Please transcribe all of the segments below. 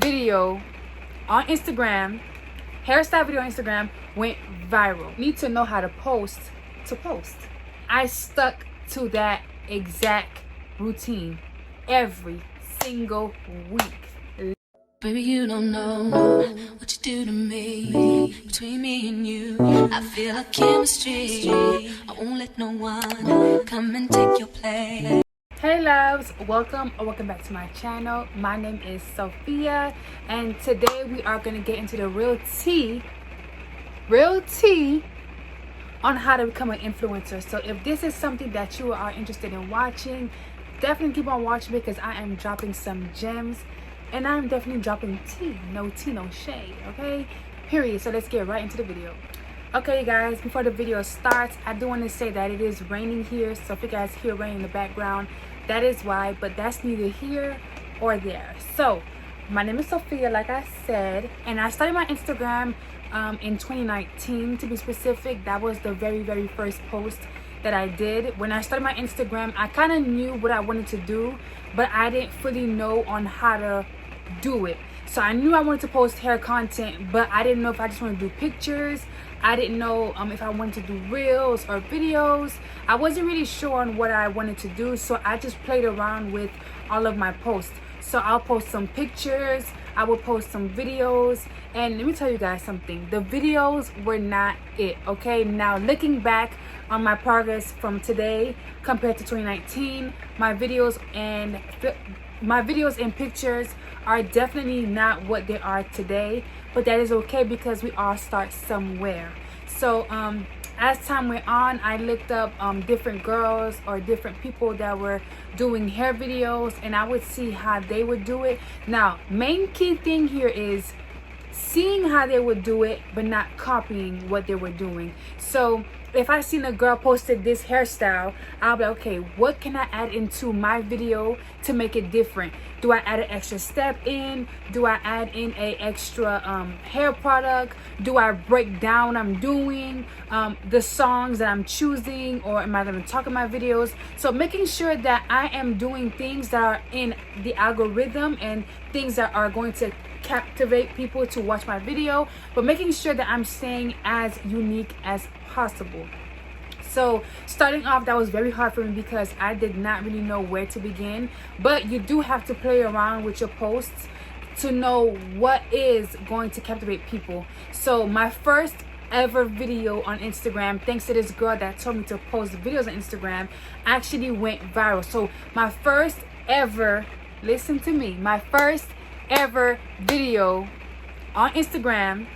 video on Instagram, hairstyle video on Instagram, went viral. Need to know how to post. I stuck to that exact routine every single week. Baby, you don't know what you do to me. Between me and you, I feel a chemistry. I won't let no one come and take your place. Hey loves, welcome back to my channel. My name is Sophia, and today we are going to get into the real tea on how to become an influencer. So if this is something that you are interested in watching, definitely keep on watching, because I am dropping some gems and I'm definitely dropping tea. No tea, no shade, okay? Period. So let's get right into the video. Okay guys, before the video starts, I do want to say that it is raining here. So if you guys hear rain in the background, that is why, but that's neither here or there. So my name is Sophia, like I said, and I started my Instagram in 2019 to be specific. That was the very first post that I did. When I started my Instagram, I kind of knew what I wanted to do, but I didn't fully know on how to do it. So I knew I wanted to post hair content, but I didn't know if I just wanted to do pictures. I didn't know if I wanted to do reels or videos. I wasn't really sure on what I wanted to do, so I just played around with all of my posts. So I'll post some pictures, I will post some videos, and let me tell you guys something. The videos were not it, okay? Now looking back on my progress from today compared to 2019, my videos and pictures are definitely not what they are today, but that is okay because we all start somewhere. So as time went on, I looked up different girls or different people that were doing hair videos, and I would see how they would do it. Now, main key thing here is seeing how they would do it, but not copying what they were doing. So if I seen a girl posted this hairstyle, I'll be like, okay, what can I add into my video to make it different? Do I add an extra step in? Do I add in a extra hair product? Do I break down what I'm doing, the songs that I'm choosing, or am I going to talk in my videos? So making sure that I am doing things that are in the algorithm and things that are going to captivate people to watch my video, but making sure that I'm staying as unique as possible. So starting off, that was very hard for me because I did not really know where to begin, but you do have to play around with your posts to know what is going to captivate people. So my first ever video on Instagram, thanks to this girl that told me to post videos on Instagram, actually went viral. So my first ever, listen to me, my first ever video on Instagram,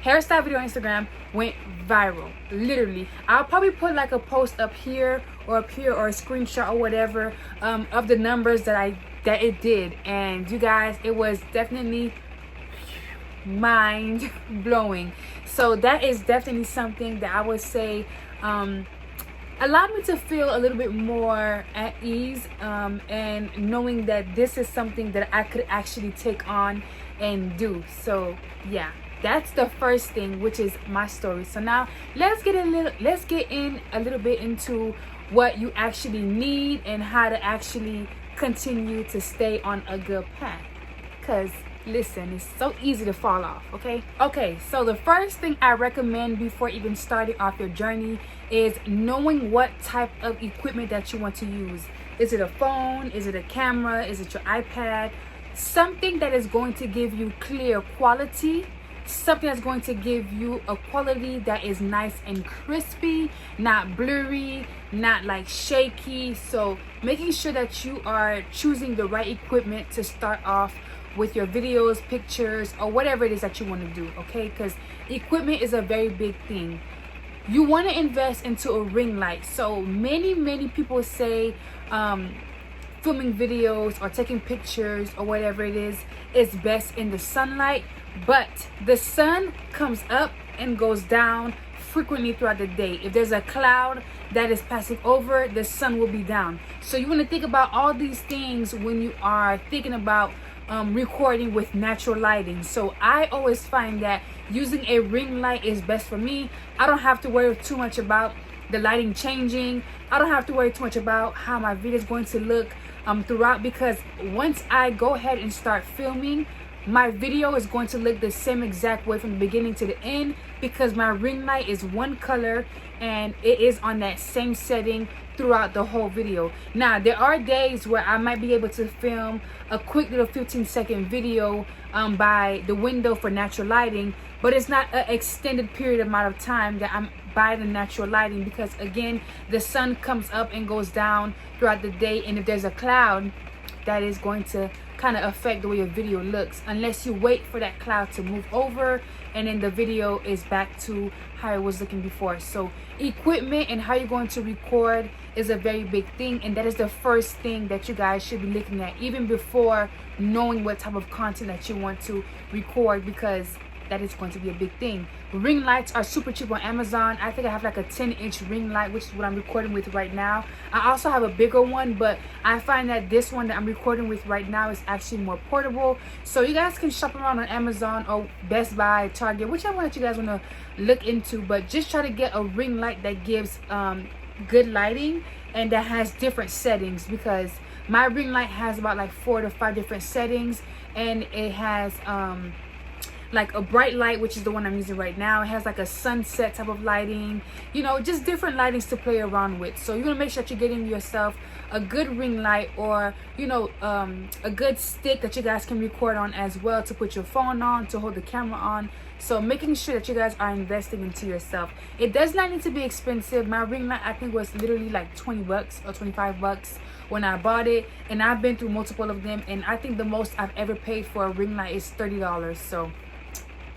hairstyle video on Instagram, went viral. Literally, I'll probably put like a post up here or a screenshot or whatever of the numbers that it did, and you guys, it was definitely mind blowing. So that is definitely something that I would say allowed me to feel a little bit more at ease, and knowing that this is something that I could actually take on and do. So yeah, that's the first thing, which is my story. So now let's get in a little bit into what you actually need and how to actually continue to stay on a good path, because listen, it's so easy to fall off. Okay, so the first thing I recommend before even starting off your journey is knowing what type of equipment that you want to use. Is it a phone? Is it a camera? Is it your iPad? Something that is going to give you clear quality, something that's going to give you a quality that is nice and crispy, not blurry, not like shaky. So making sure that you are choosing the right equipment to start off with your videos, pictures, or whatever it is that you want to do, okay? Because equipment is a very big thing. You want to invest into a ring light. So many people say filming videos or taking pictures or whatever it is best in the sunlight, but the sun comes up and goes down frequently throughout the day. If there's a cloud that is passing over, the sun will be down. So you want to think about all these things when you are thinking about recording with natural lighting. So I always find that using a ring light is best for me. I don't have to worry too much about the lighting changing. I don't have to worry too much about how my video is going to look throughout, because once I go ahead and start filming, my video is going to look the same exact way from the beginning to the end, because my ring light is one color and it is on that same setting throughout the whole video. Now, there are days where I might be able to film a quick little 15-second video by the window for natural lighting, but it's not an extended period amount of time that I'm by the natural lighting, because again, the sun comes up and goes down throughout the day, and if there's a cloud, that is going to kind of affect the way your video looks, unless you wait for that cloud to move over and then the video is back to how it was looking before. So equipment and how you're going to record is a very big thing, and that is the first thing that you guys should be looking at, even before knowing what type of content that you want to record, because that is going to be a big thing. Ring lights are super cheap on Amazon. I think I have like a 10-inch ring light, which is what I'm recording with right now. I also have a bigger one, but I find that this one that I'm recording with right now is actually more portable. So you guys can shop around on Amazon or Best Buy, Target, whichever one that you guys want to look into, but just try to get a ring light that gives good lighting and that has different settings, because my ring light has about like 4 to 5 different settings, and it has like a bright light, which is the one I'm using right now. It has like a sunset type of lighting, you know, just different lightings to play around with. So you're gonna make sure that you're getting yourself a good ring light, or you know, a good stick that you guys can record on as well, to put your phone on, to hold the camera on. So making sure that you guys are investing into yourself. It does not need to be expensive. My ring light I think was literally like 20 bucks or 25 bucks when I bought it, and I've been through multiple of them, and I think the most I've ever paid for a ring light is $30. So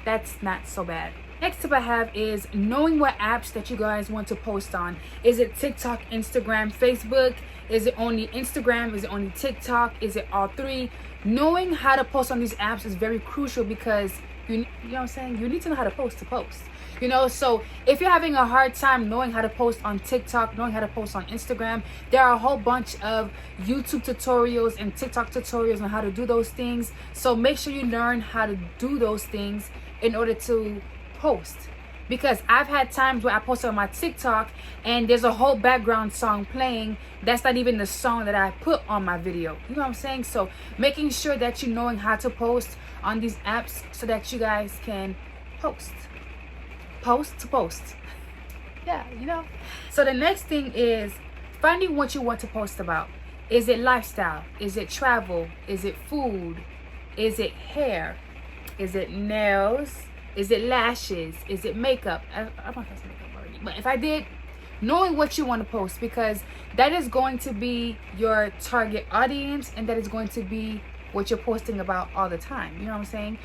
that's not so bad. Next tip I have is knowing what apps that you guys want to post on. Is it TikTok, Instagram, Facebook? Is it only Instagram? Is it only TikTok? Is it all three? Knowing how to post on these apps is very crucial, because you know what I'm saying, you need to know how to post, you know. So if you're having a hard time knowing how to post on TikTok, knowing how to post on Instagram, there are a whole bunch of YouTube tutorials and TikTok tutorials on how to do those things. So make sure you learn how to do those things in order to post, because I've had times where I posted on my TikTok and there's a whole background song playing that's not even the song that I put on my video, you know what I'm saying. So making sure that you're knowing how to post on these apps so that you guys can post yeah, you know. So the next thing is finding what you want to post about. Is it lifestyle? Is it travel? Is it food? Is it hair? Is it nails? Is it lashes? Is it makeup? I don't have makeup already, but if I did, knowing what you want to post, because that is going to be your target audience, and that is going to be what you're posting about all the time, you know what I'm saying.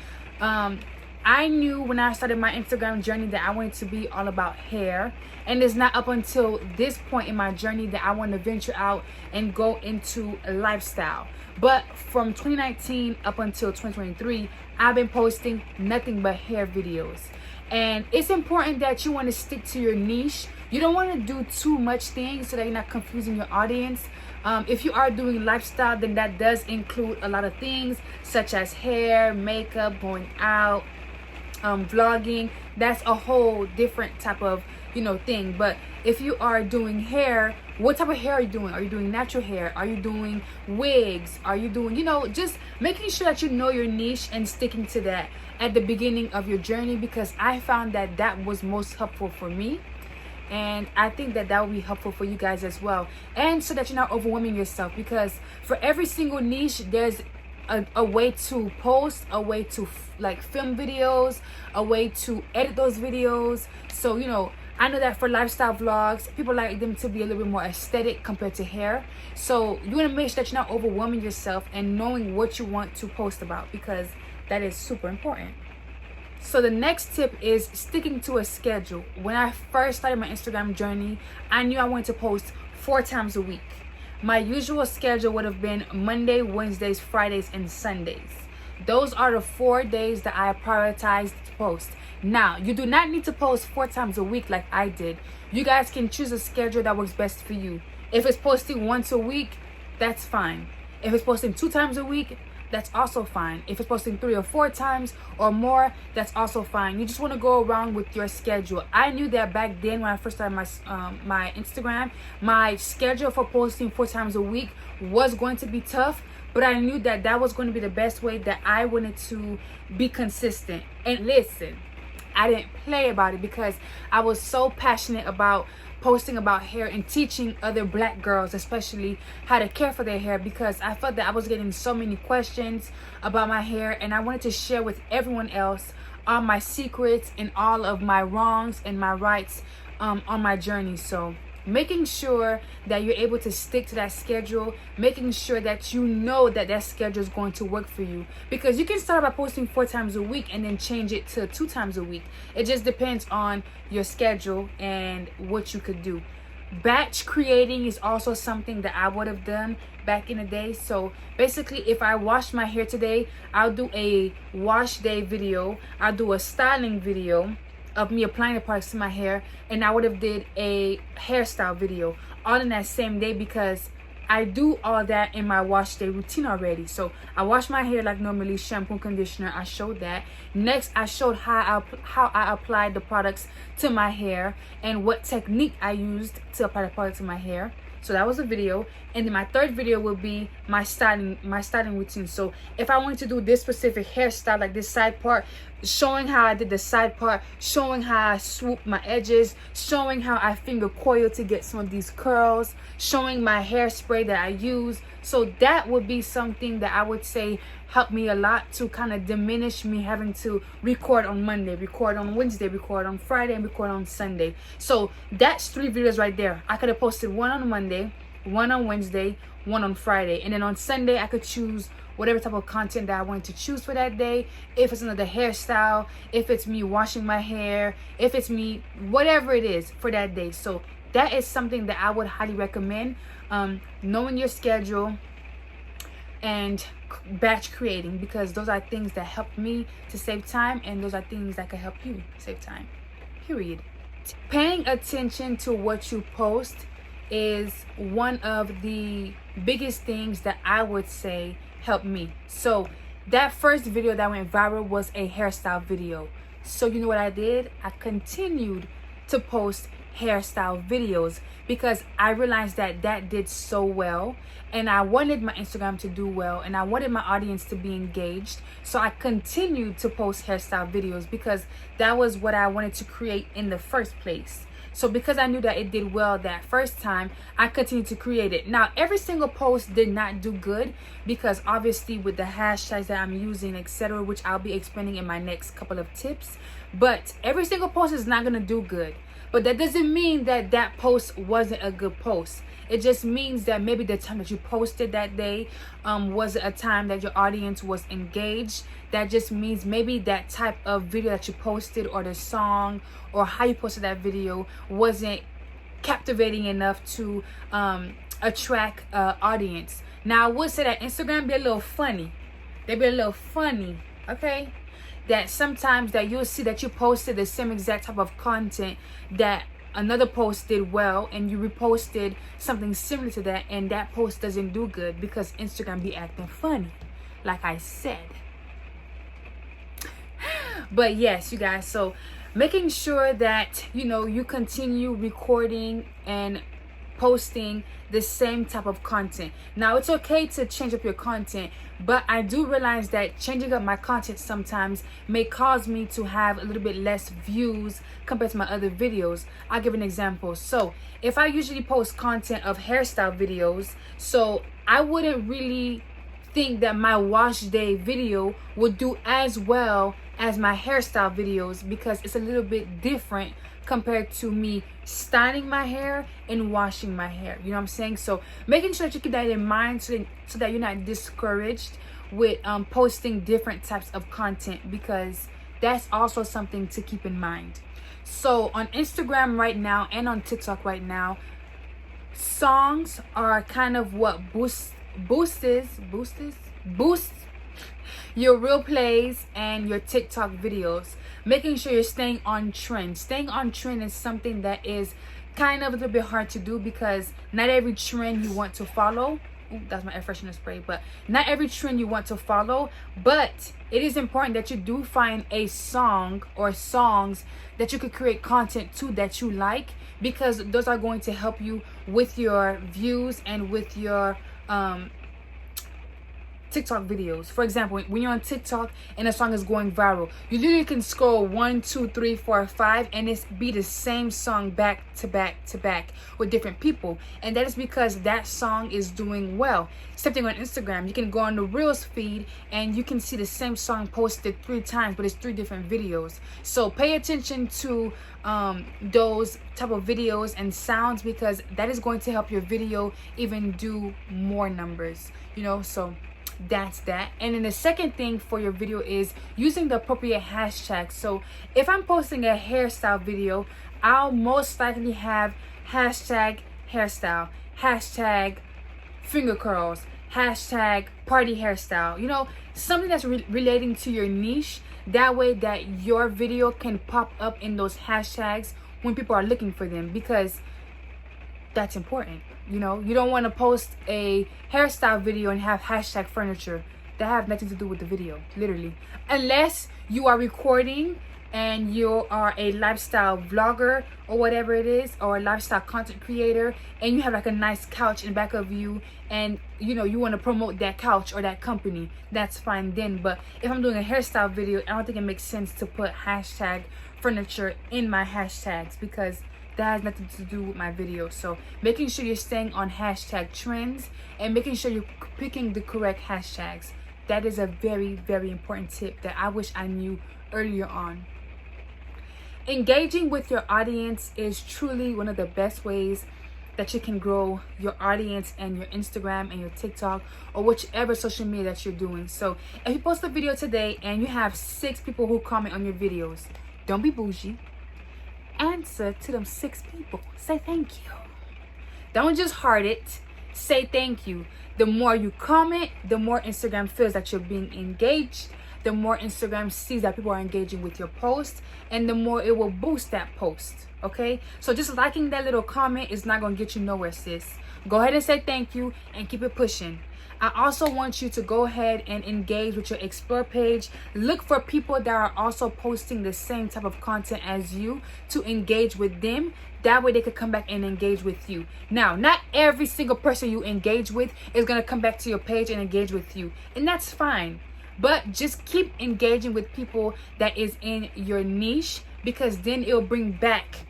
I knew when I started my Instagram journey that I wanted to be all about hair, and it's not up until this point in my journey that I want to venture out and go into a lifestyle. But from 2019 up until 2023, I've been posting nothing but hair videos. And it's important that you want to stick to your niche. You don't want to do too much things so that you're not confusing your audience. If you are doing lifestyle, then that does include a lot of things such as hair, makeup, going out, vlogging. That's a whole different type of, you know, thing. But if you are doing hair, what type of hair are you doing? Are you doing natural hair? Are you doing wigs? Are you doing, you know, just making sure that you know your niche and sticking to that at the beginning of your journey, because I found that that was most helpful for me, and I think that that will be helpful for you guys as well. And so that you're not overwhelming yourself, because for every single niche there's a way to post, a way to like film videos, a way to edit those videos. So, you know, I know that for lifestyle vlogs, people like them to be a little bit more aesthetic compared to hair. So you want to make sure that you're not overwhelming yourself and knowing what you want to post about, because that is super important. So the next tip is sticking to a schedule. When I first started my Instagram journey, I knew I wanted to post 4 times a week. My usual schedule would have been Monday, Wednesdays, Fridays, and Sundays. Those are the 4 days that I prioritized to post. Now, you do not need to post 4 times a week like I did. You guys can choose a schedule that works best for you. If it's posting once a week, that's fine. If it's posting 2 times a week, that's also fine. If it's posting 3 or 4 times or more, that's also fine. You just want to go around with your schedule. I knew that back then when I first started my Instagram, my schedule for posting 4 times a week was going to be tough, but I knew that that was going to be the best way that I wanted to be consistent. And listen, I didn't play about it because I was so passionate about posting about hair and teaching other black girls especially how to care for their hair, because I felt that I was getting so many questions about my hair, and I wanted to share with everyone else all my secrets and all of my wrongs and my rights on my journey. So making sure that you're able to stick to that schedule, making sure that you know that that schedule is going to work for you, because you can start by posting 4 times a week and then change it to 2 times a week. It just depends on your schedule and what you could do. Batch creating is also something that I would have done back in the day. So basically, if I wash my hair today, I'll do a wash day video, I'll do a styling video of me applying the products to my hair, and I would have did a hairstyle video all in that same day, because I do all that in my wash day routine already. So I wash my hair like normally, shampoo, conditioner, I showed that. Next, I showed how I applied the products to my hair and what technique I used to apply the product to my hair. So that was a video. And then my third video will be my styling routine. So if I wanted to do this specific hairstyle, like this side part, showing how I did the side part, showing how I swoop my edges, showing how I finger coil to get some of these curls, showing my hairspray that I use. So that would be something that I would say helped me a lot to kind of diminish me having to record on Monday, record on Wednesday, record on Friday, and record on Sunday. So that's 3 videos right there. I could have posted 1 on Monday, 1 on Wednesday, 1 on Friday, and then on Sunday I could choose whatever type of content that I wanted to choose for that day. If it's another hairstyle, if it's me washing my hair, if it's me, whatever it is for that day. So that is something that I would highly recommend. Knowing your schedule and batch creating, because those are things that help me to save time, and those are things that can help you save time, period. Paying attention to what you post is one of the biggest things that I would say helped me. So that first video that went viral was a hairstyle video. So you know what I did? I continued to post hairstyle videos because I realized that that did so well, and I wanted my Instagram to do well, and I wanted my audience to be engaged. So I continued to post hairstyle videos because that was what I wanted to create in the first place. So because I knew that it did well that first time, I continued to create it. Now, every single post did not do good because obviously with the hashtags that I'm using, etc., which I'll be explaining in my next couple of tips, but every single post is not going to do good. But that doesn't mean that that post wasn't a good post. It just means that maybe the time that you posted that day was a time that your audience was engaged. That just means maybe that type of video that you posted, or the song, or how you posted that video wasn't captivating enough to attract audience. Now, I would say that Instagram be a little funny. They be a little funny, okay? That sometimes that you'll see that you posted the same exact type of content that another post did well, and you reposted something similar to that, and that post doesn't do good because Instagram be acting funny, like I said. But yes, you guys, so making sure that you continue recording and posting the same type of content. Now, it's okay to change up your content, but I do realize that changing up my content sometimes may cause me to have a little bit less views compared to my other videos. I'll give an example. So if I usually post content of hairstyle videos, so I wouldn't really think that my wash day video would do as well as my hairstyle videos, because it's a little bit different compared to me styling my hair and washing my hair. You know what I'm saying? So making sure that you keep that in mind so that you're not discouraged with posting different types of content, because that's also something to keep in mind. So on Instagram right now and on TikTok right now, songs are kind of what boosts your real plays and your TikTok videos. Making sure you're staying on trend. Staying on trend is something that is kind of a little bit hard to do, because not every trend you want to follow ooh, that's my air freshener spray. But not every trend you want to follow, but it is important that you do find a song or songs that you could create content to that you like, because those are going to help you with your views and with your TikTok videos. For example, when you're on TikTok and a song is going viral, you literally can scroll 1, 2, 3, 4, 5, and it's be the same song back to back to back with different people, and that is because that song is doing well. Same thing on Instagram. You can go on the Reels feed and you can see the same song posted 3 times, but it's 3 different videos. So pay attention to those type of videos and sounds, because that is going to help your video even do more numbers, you know. So that's that. And then the second thing for your video is using the appropriate hashtags. So if I'm posting a hairstyle video, I'll most likely have hashtag hairstyle, hashtag finger curls, hashtag party hairstyle, you know, something that's relating to your niche. That way that your video can pop up in those hashtags when people are looking for them, because that's important. You know, you don't want to post a hairstyle video and have hashtag furniture. That have nothing to do with the video, literally. Unless you are recording and you are a lifestyle vlogger or whatever it is, or a lifestyle content creator, and you have like a nice couch in back of you, and you know you want to promote that couch or that company, that's fine then. But if I'm doing a hairstyle video, I don't think it makes sense to put hashtag furniture in my hashtags, because that has nothing to do with my video. So making sure you're staying on hashtag trends and making sure you're picking the correct hashtags. That is a very, very important tip that I wish I knew earlier on. Engaging with your audience is truly one of the best ways that you can grow your audience and your Instagram and your TikTok or whichever social media that you're doing. So if you post a video today and you have 6 people who comment on your videos, don't be bougie. Answer to them 6 people. Say thank you. Don't just heart it. Say thank you. The more you comment, the more Instagram feels that you're being engaged. The more Instagram sees that people are engaging with your post, and the more it will boost that post. Okay? So just liking that little comment is not going to get you nowhere, sis. Go ahead and say thank you and keep it pushing. I also want you to go ahead and engage with your Explore page. Look for people that are also posting the same type of content as you to engage with them. That way they could come back and engage with you. Now, not every single person you engage with is going to come back to your page and engage with you. And that's fine. But just keep engaging with people that is in your niche, because then it'll bring back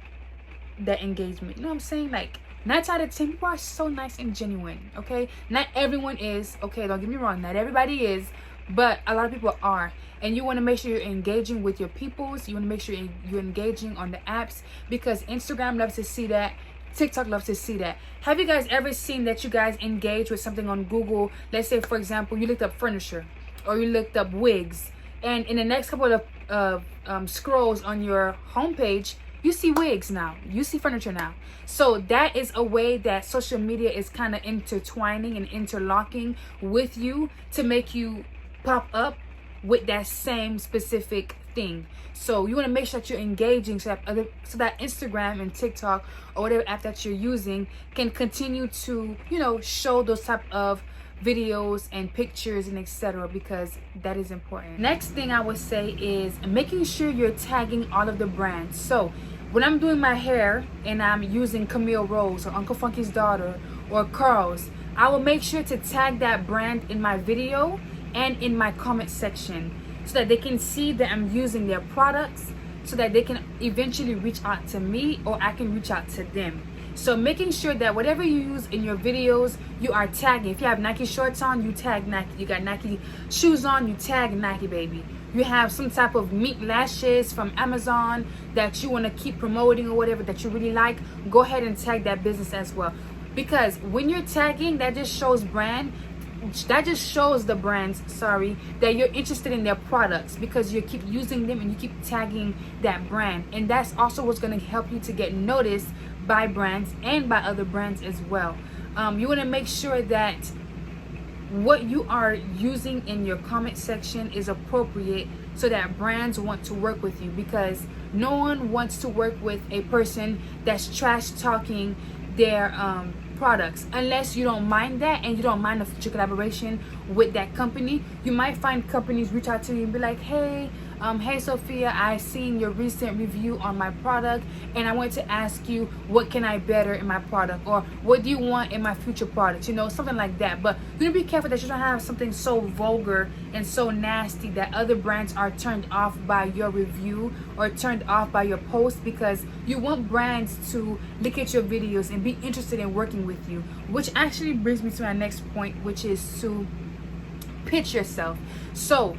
that engagement. You know what I'm saying? Like, 9 out of 10 people are so nice and genuine, okay? Not everyone is, okay? Don't get me wrong. Not everybody is, but a lot of people are. And you want to make sure you're engaging with your peoples. You want to make sure you're engaging on the apps, because Instagram loves to see that. TikTok loves to see that. Have you guys ever seen that you guys engage with something on Google? Let's say, for example, you looked up furniture or you looked up wigs, and in the next couple of scrolls on your homepage, you see wigs now, you see furniture now. So that is a way that social media is kind of intertwining and interlocking with you to make you pop up with that same specific thing. So you want to make sure that you're engaging so that Instagram and TikTok or whatever app that you're using can continue to, you know, show those type of videos and pictures and etc., because that is important. Next thing I would say is making sure you're tagging all of the brands. So when I'm doing my hair and I'm using Camille Rose or Uncle Funky's Daughter or Curls, I will make sure to tag that brand in my video and in my comment section so that they can see that I'm using their products, so that they can eventually reach out to me or I can reach out to them. So making sure that whatever you use in your videos, you are tagging. If you have Nike shorts on, you tag Nike. You got Nike shoes on, you tag Nike, baby. You have some type of mink lashes from Amazon that you want to keep promoting or whatever that you really like, go ahead and tag that business as well. Because when you're tagging, that just shows the brands, that you're interested in their products, because you keep using them and you keep tagging that brand. And that's also what's going to help you to get noticed by brands and by other brands as well. You want to make sure that what you are using in your comment section is appropriate so that brands want to work with you, because no one wants to work with a person that's trash talking their products, unless you don't mind that and you don't mind a future collaboration with that company. You might find companies reach out to you and be like, hey, hey Sophia, I seen your recent review on my product and I want to ask you, what can I better in my product, or what do you want in my future products, you know, something like that. But you need to be careful that you don't have something so vulgar and so nasty that other brands are turned off by your review or turned off by your post, because you want brands to look at your videos and be interested in working with you. Which actually brings me to my next point, which is to pitch yourself. So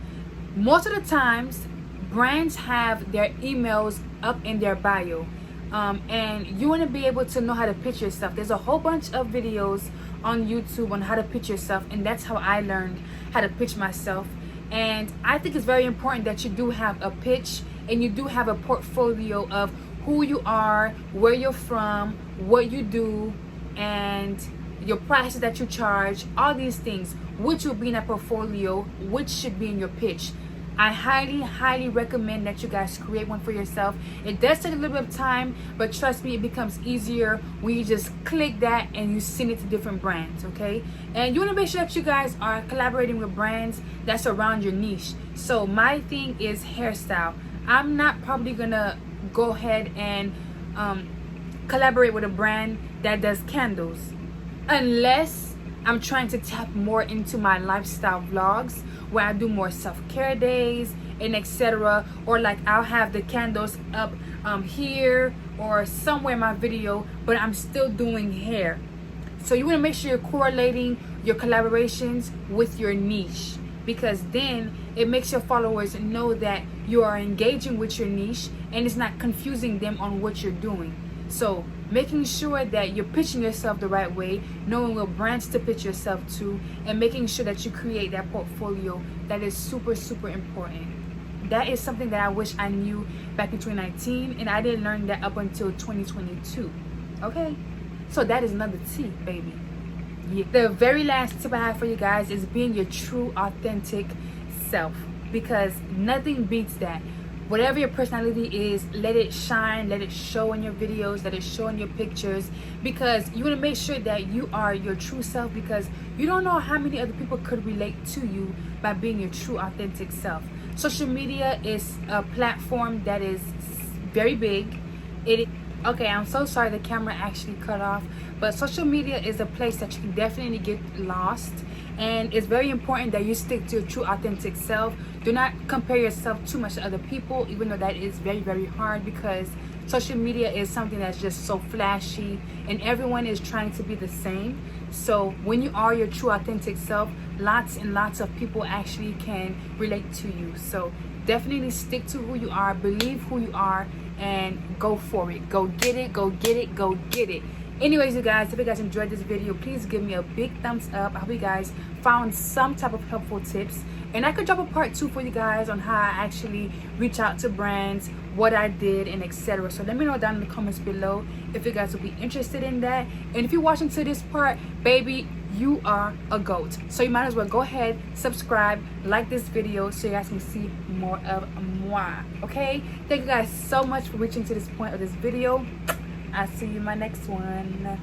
most of the times brands have their emails up in their bio, and you want to be able to know how to pitch yourself. There's a whole bunch of videos on YouTube on how to pitch yourself, and that's how I learned how to pitch myself. And I think it's very important that you do have a pitch and you do have a portfolio of who you are, where you're from, what you do, and your prices that you charge, all these things, which will be in a portfolio, which should be in your pitch. I highly recommend that you guys create one for yourself. It does take a little bit of time, but trust me, it becomes easier when you just click that and you send it to different brands, okay? And you want to make sure that you guys are collaborating with brands that's around your niche. So my thing is hairstyle. I'm not probably gonna go ahead and collaborate with a brand that does candles, unless I'm trying to tap more into my lifestyle vlogs where I do more self-care days and etc. Or like I'll have the candles up here or somewhere in my video, but I'm still doing hair. So you want to make sure you're correlating your collaborations with your niche, because then it makes your followers know that you are engaging with your niche and it's not confusing them on what you're doing. So making sure that you're pitching yourself the right way, knowing what brands to pitch yourself to, and making sure that you create that portfolio, that is super important. That is something that I wish I knew back in 2019, and I didn't learn that up until 2022. Okay, so that is another T, baby. Yeah. The very last tip I have for you guys is being your true authentic self, because nothing beats that. Whatever your personality is, let it shine, let it show in your videos, let it show in your pictures, because you want to make sure that you are your true self, because you don't know how many other people could relate to you by being your true authentic self. Social media is a platform that is very big. Okay, I'm so sorry the camera actually cut off, but social media is a place that you can definitely get lost, and it's very important that you stick to your true authentic self. Do not compare yourself too much to other people, even though that is very hard, because social media is something that's just so flashy and everyone is trying to be the same. So when you are your true authentic self, lots and lots of people actually can relate to you. So definitely stick to who you are, believe who you are, and go for it. Go get it, go get it, go get it. Anyways, you guys, if you guys enjoyed this video, please give me a big thumbs up. I hope you guys found some type of helpful tips, and I could drop a part 2 for you guys on how I actually reach out to brands, what I did, and etc. So let me know down in the comments below if you guys will be interested in that. And if you're watching to this part, baby, you are a GOAT. So you might as well go ahead, subscribe, like this video so you guys can see more of moi. Okay, thank you guys so much for reaching to this point of this video. I'll see you in my next one.